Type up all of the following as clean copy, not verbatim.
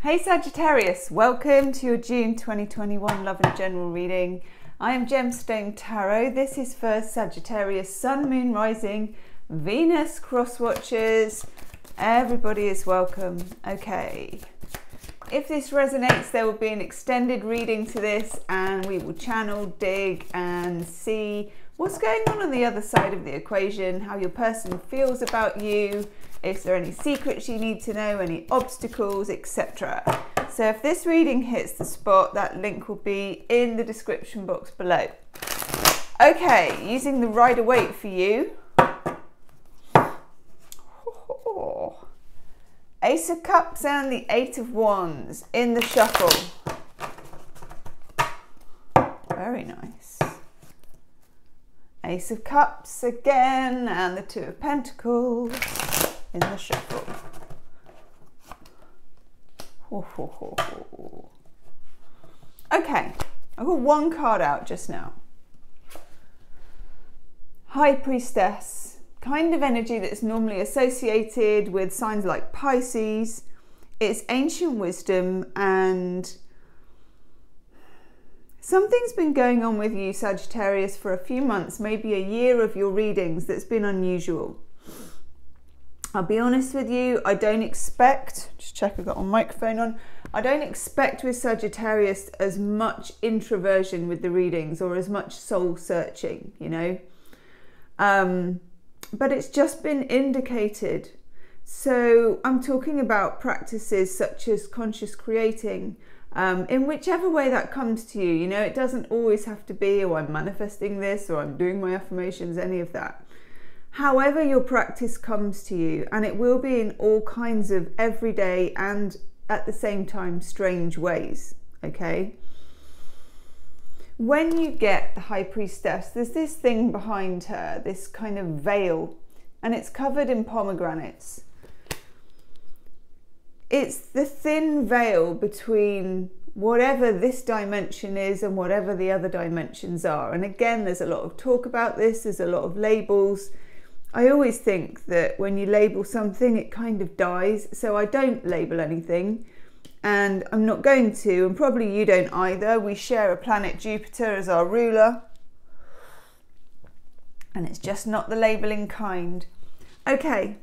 Hey Sagittarius, welcome to your June 2021 Love and General reading. I am Gemstone Tarot. This is for Sagittarius, Sun, Moon, Rising, Venus, cross watchers. Everybody is welcome. Okay. If this resonates, there will be an extended reading to this and we will channel, dig and see what's going on the other side of the equation, how your person feels about you, if there are any secrets you need to know, any obstacles, etc. So if this reading hits the spot, that link will be in the description box below. Okay, using the Rider-Waite for you. Ace of Cups and the Eight of Wands in the shuffle. Very nice. Ace of Cups again and the Two of Pentacles in the shuffle. Okay, I've got one card out just now. High Priestess. Kind of energy that's normally associated with signs like Pisces. It's ancient wisdom and something's been going on with you, Sagittarius, for a few months, maybe a year of your readings that's been unusual. I'll be honest with you, I don't expect, just check I've got my microphone on, I don't expect with Sagittarius as much introversion with the readings or as much soul searching, you know. But it's just been indicated. So I'm talking about practices such as conscious creating, in whichever way that comes to you. You know, it doesn't always have to be, oh, I'm manifesting this or I'm doing my affirmations, any of that. However your practice comes to you, and it will be in all kinds of everyday and at the same time strange ways, okay? When you get the High Priestess, there's this thing behind her, this kind of veil, and it's covered in pomegranates. It's the thin veil between whatever this dimension is and whatever the other dimensions are. And again, there's a lot of talk about this, there's a lot of labels. I always think that when you label something, it kind of dies. So I don't label anything. And I'm not going to, and probably you don't either. We share a planet Jupiter as our ruler. And it's just not the labeling kind. Okay.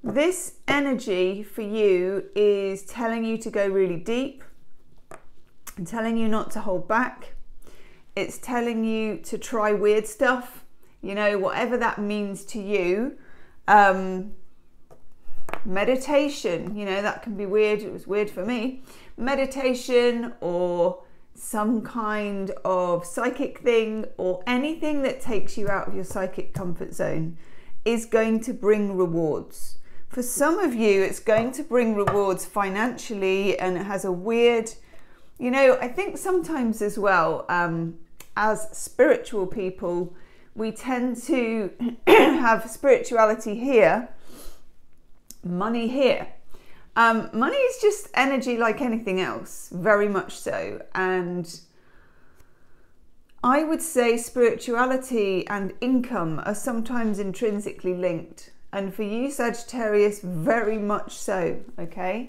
This energy for you is telling you to go really deep and telling you not to hold back. It's telling you to try weird stuff, you know, whatever that means to you. Meditation, you know, that can be weird. It was weird for me. Meditation or some kind of psychic thing or anything that takes you out of your psychic comfort zone is going to bring rewards. For some of you, it's going to bring rewards financially, and it has a weird, you know, I think sometimes as well, as spiritual people, we tend to have spirituality here, money here. Money is just energy like anything else, very much so. And I would say spirituality and income are sometimes intrinsically linked. And for you, Sagittarius, very much so, okay?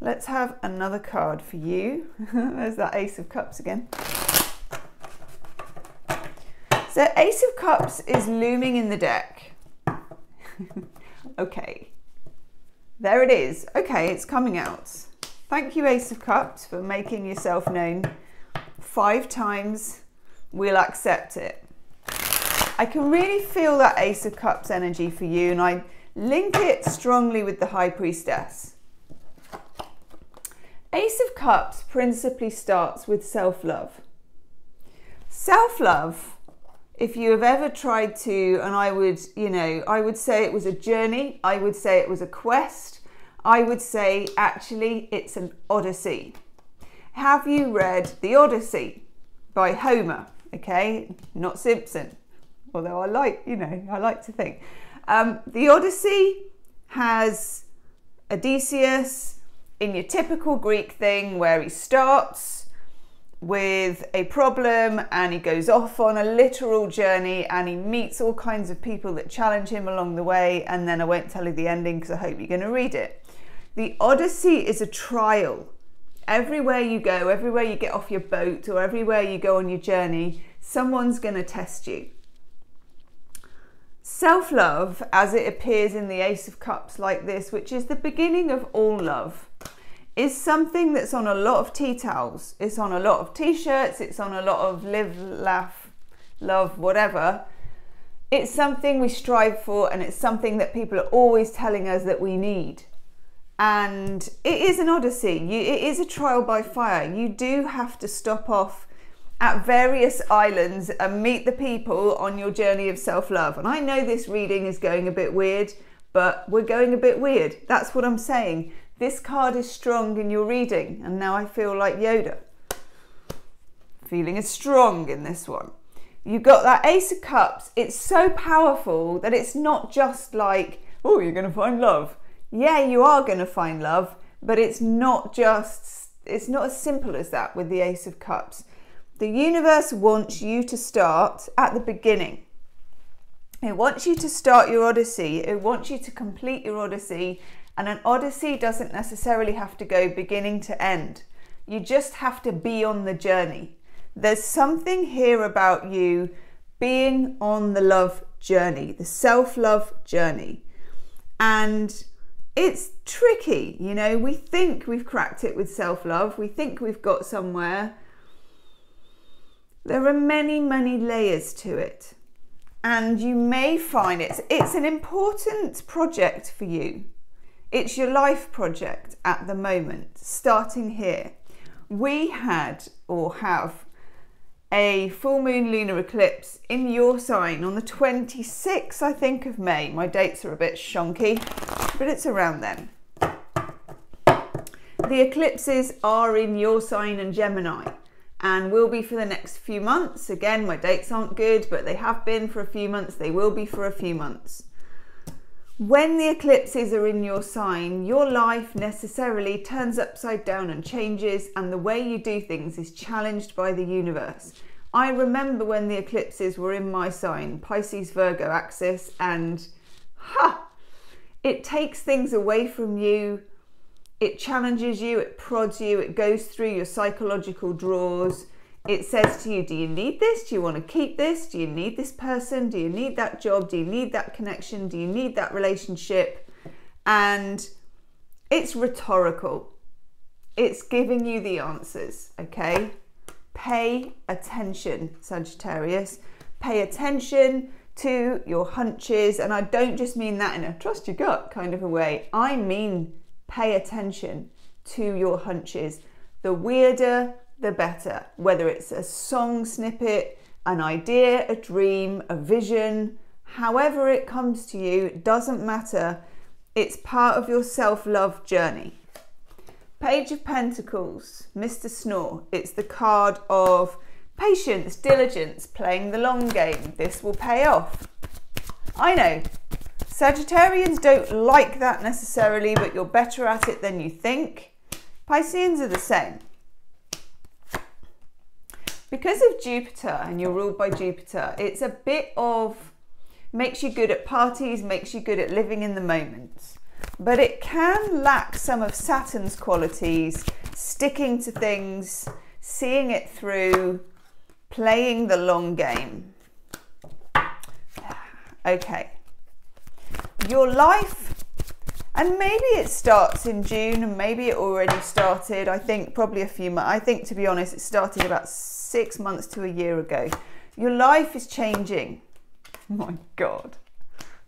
Let's have another card for you. There's that Ace of Cups again. So Ace of Cups is looming in the deck. Okay, there it is. Okay, it's coming out. Thank you, Ace of Cups, for making yourself known 5 times. We'll accept it. I can really feel that Ace of Cups energy for you, and I link it strongly with the High Priestess. Ace of Cups principally starts with self-love. Self-love, if you have ever tried to, and I would, you know, I would say it was a journey. I would say it was a quest. I would say actually it's an odyssey. Have you read The Odyssey by Homer? Okay, not Simpson. Although I like, you know, I like to think. The Odyssey has Odysseus in your typical Greek thing where he starts with a problem and he goes off on a literal journey and he meets all kinds of people that challenge him along the way, and then I won't tell you the ending because I hope you're going to read it. The Odyssey is a trial. Everywhere you go, everywhere you get off your boat, or everywhere you go on your journey, someone's going to test you. Self-love, as it appears in the Ace of Cups like this, which is the beginning of all love, is something that's on a lot of tea towels. It's on a lot of t-shirts. It's on a lot of live, laugh, love, whatever. It's something we strive for, and it's something that people are always telling us that we need. And it is an odyssey. It is a trial by fire. You do have to stop off at various islands and meet the people on your journey of self-love. And I know this reading is going a bit weird, but we're going a bit weird. That's what I'm saying. This card is strong in your reading, and now I feel like Yoda. Feeling is strong in this one. You've got that Ace of Cups. It's so powerful that it's not just like, oh, you're going to find love. Yeah, you are going to find love, but it's not as simple as that with the Ace of Cups. The universe wants you to start at the beginning. It wants you to start your odyssey. It wants you to complete your odyssey. And an odyssey doesn't necessarily have to go beginning to end. You just have to be on the journey. There's something here about you being on the love journey, the self-love journey. And it's tricky, you know, we think we've cracked it with self-love. We think we've got somewhere. There are many, many layers to it. And you may find it's an important project for you. It's your life project at the moment, starting here. We had or have a full moon lunar eclipse in your sign on the 26th, I think, of May. My dates are a bit shonky, but it's around then. The eclipses are in your sign and Gemini, and will be for the next few months. Again, my dates aren't good, but they have been for a few months. They will be for a few months. When the eclipses are in your sign, your life necessarily turns upside down and changes, and the way you do things is challenged by the universe. I remember when the eclipses were in my sign, Pisces Virgo axis, and it takes things away from you. It challenges you, it prods you, it goes through your psychological drawers. It says to you, do you need this? Do you want to keep this? Do you need this person? Do you need that job? Do you need that connection? Do you need that relationship? And it's rhetorical. It's giving you the answers, okay? Pay attention, Sagittarius. Pay attention to your hunches. And I don't just mean that in a trust your gut kind of a way. I mean pay attention to your hunches. The weirder, the better. Whether it's a song snippet, an idea, a dream, a vision, however it comes to you, it doesn't matter. It's part of your self-love journey. Page of Pentacles, Mr. Snore. It's the card of patience, diligence, playing the long game. This will pay off. I know, Sagittarians don't like that necessarily, but you're better at it than you think. Pisceans are the same. Because of Jupiter, and you're ruled by Jupiter, it's a bit of, makes you good at parties, makes you good at living in the moment. But it can lack some of Saturn's qualities, sticking to things, seeing it through, playing the long game. Okay. Your life, and maybe it starts in June, and maybe it already started. I think probably a few months. I think, to be honest, it started about 6 months to a year ago. Your life is changing. Oh my God.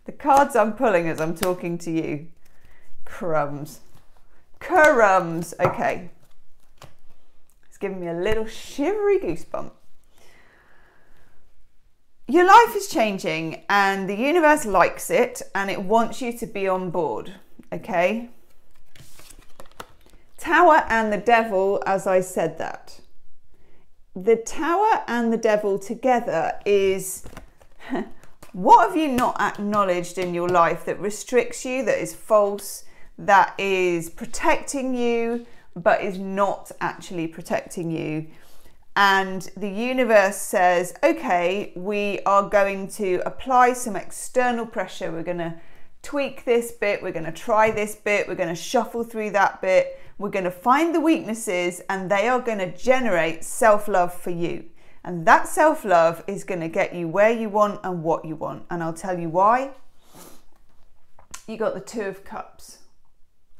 The cards I'm pulling as I'm talking to you. Crumbs. Crumbs. Okay. It's giving me a little shivery goosebump. Your life is changing and the universe likes it and it wants you to be on board. Okay. Tower and the Devil, as I said that. The Tower and the Devil together is what have you not acknowledged in your life that restricts you, that is false, that is protecting you, but is not actually protecting you. And the universe says, okay, we are going to apply some external pressure. We're going to tweak this bit, we're going to try this bit, we're going to shuffle through that bit, we're going to find the weaknesses, and they are going to generate self-love for you. And that self-love is going to get you where you want and what you want. And I'll tell you why. You got the Two of Cups.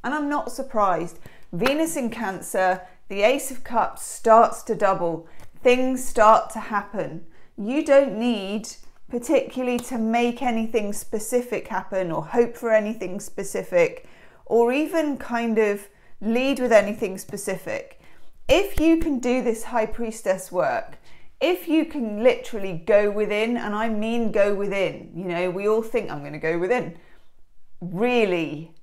And I'm not surprised. Venus in Cancer, the Ace of Cups starts to double. Things start to happen. You don't need particularly to make anything specific happen or hope for anything specific or even kind of lead with anything specific. If you can do this High Priestess work, if you can literally go within, and I mean go within, you know, we all think I'm going to go within. Really,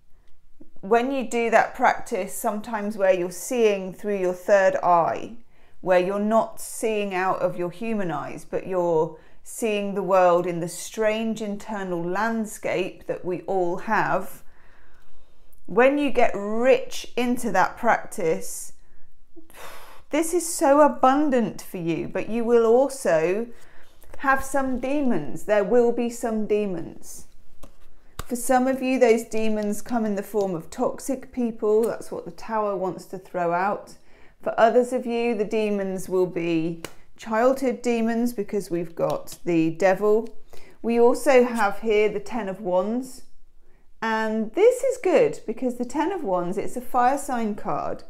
when you do that practice, sometimes where you're seeing through your third eye, where you're not seeing out of your human eyes, but you're seeing the world in the strange internal landscape that we all have, when you get rich into that practice, this is so abundant for you, but you will also have some demons. There will be some demons. For some of you, those demons come in the form of toxic people. That's what the Tower wants to throw out. For others of you, the demons will be childhood demons because we've got the Devil. We also have here the Ten of Wands. And this is good because the Ten of Wands, it's a fire sign card.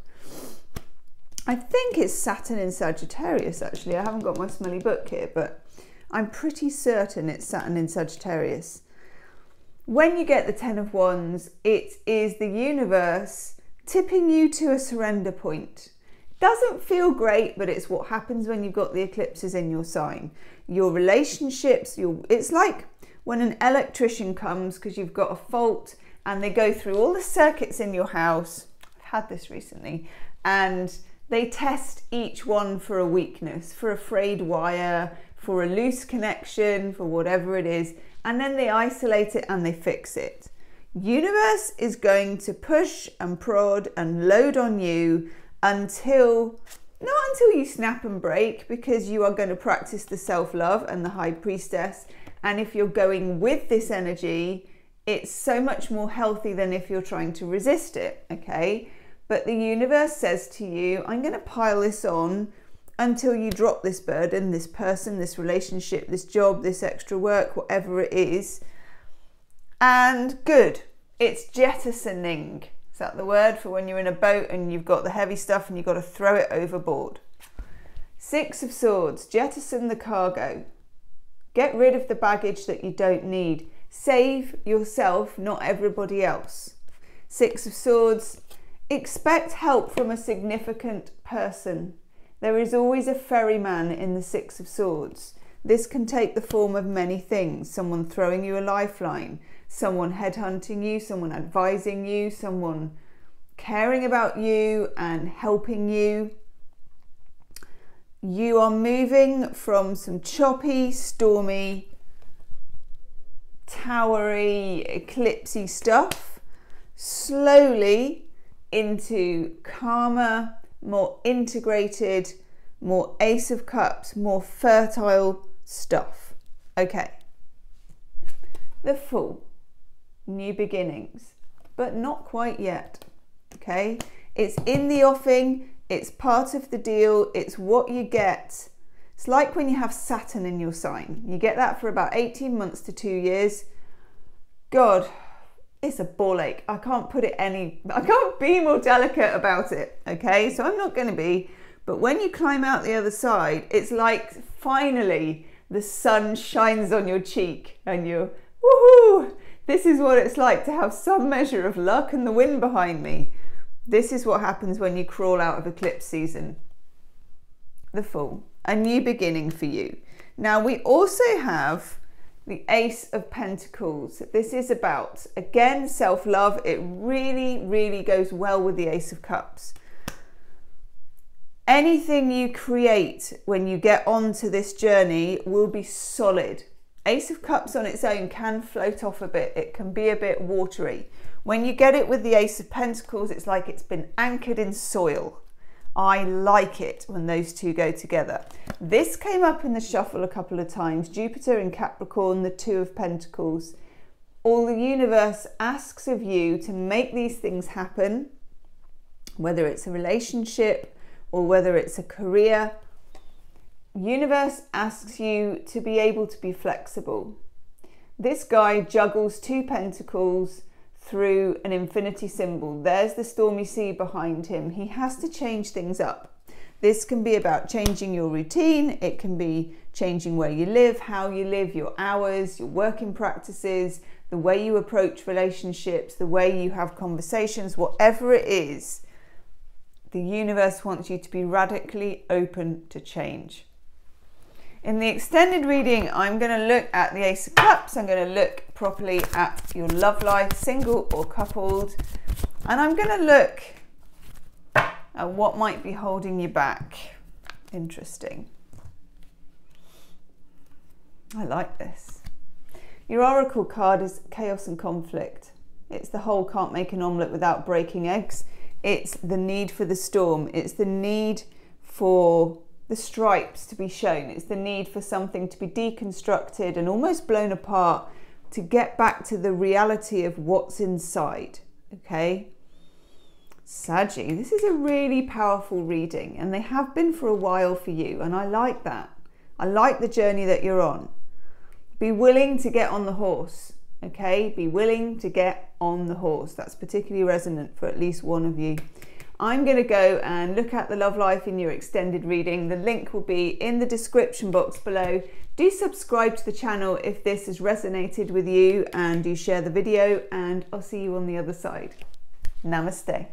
I think it's Saturn in Sagittarius, actually. I haven't got my smelly book here, but I'm pretty certain it's Saturn in Sagittarius. When you get the Ten of Wands, it is the universe tipping you to a surrender point. Doesn't feel great, but it's what happens when you've got the eclipses in your sign. Your relationships, it's like when an electrician comes because you've got a fault and they go through all the circuits in your house. I've had this recently, and they test each one for a weakness, for a frayed wire, for a loose connection, for whatever it is, and then they isolate it and they fix it. Universe is going to push and prod and load on you until, not until you snap and break, because you are going to practice the self-love and the High Priestess. And if you're going with this energy, it's so much more healthy than if you're trying to resist it, okay? But the universe says to you, I'm going to pile this on until you drop this burden, this person, this relationship, this job, this extra work, whatever it is. And good. It's jettisoning. Is that the word for when you're in a boat and you've got the heavy stuff and you've got to throw it overboard? Six of Swords. Jettison the cargo. Get rid of the baggage that you don't need. Save yourself, not everybody else. Six of Swords. Expect help from a significant person. There is always a ferryman in the Six of Swords. This can take the form of many things. Someone throwing you a lifeline, someone headhunting you, someone advising you, someone caring about you and helping you. You are moving from some choppy, stormy, towery, eclipsy stuff slowly into calmer, more integrated, more Ace of Cups, more fertile stuff. Okay. The Fool. New beginnings, but not quite yet. Okay. It's in the offing. It's part of the deal. It's what you get. It's like when you have Saturn in your sign. You get that for about 18 months to 2 years. God, it's a ball ache. I can't be more delicate about it. Okay, so I'm not going to be. But when you climb out the other side, it's like finally the sun shines on your cheek and you're, woohoo! This is what it's like to have some measure of luck and the wind behind me. This is what happens when you crawl out of eclipse season. The Fool. A new beginning for you. Now we also have the Ace of Pentacles. This is about, again, self-love. It really, really goes well with the Ace of Cups. Anything you create when you get onto this journey will be solid. Ace of Cups on its own can float off a bit. It can be a bit watery. When you get it with the Ace of Pentacles, it's like it's been anchored in soil. I like it when those two go together. This came up in the shuffle a couple of times. Jupiter in Capricorn, the Two of Pentacles. all the universe asks of you to make these things happen, whether it's a relationship or whether it's a career, universe asks you to be able to be flexible. This guy juggles 2 pentacles through an infinity symbol. There's the stormy sea behind him. He has to change things up. This can be about changing your routine. It can be changing where you live, how you live, your hours, your working practices, the way you approach relationships, the way you have conversations, whatever it is. The universe wants you to be radically open to change. In the extended reading, I'm going to look at the Ace of Cups. I'm going to look properly at your love life, single or coupled. And I'm going to look at what might be holding you back. Interesting. I like this. Your oracle card is chaos and conflict. It's the whole can't make an omelette without breaking eggs. It's the need for the storm. It's the need for the stripes to be shown. It's the need for something to be deconstructed and almost blown apart to get back to the reality of what's inside. Okay? Saggy, this is a really powerful reading, and they have been for a while for you, and I like that. I like the journey that you're on. Be willing to get on the horse, okay? Be willing to get on the horse. That's particularly resonant for at least one of you. I'm going to go and look at the love life in your extended reading. The link will be in the description box below. Do subscribe to the channel if this has resonated with you, and do share the video, and I'll see you on the other side. Namaste.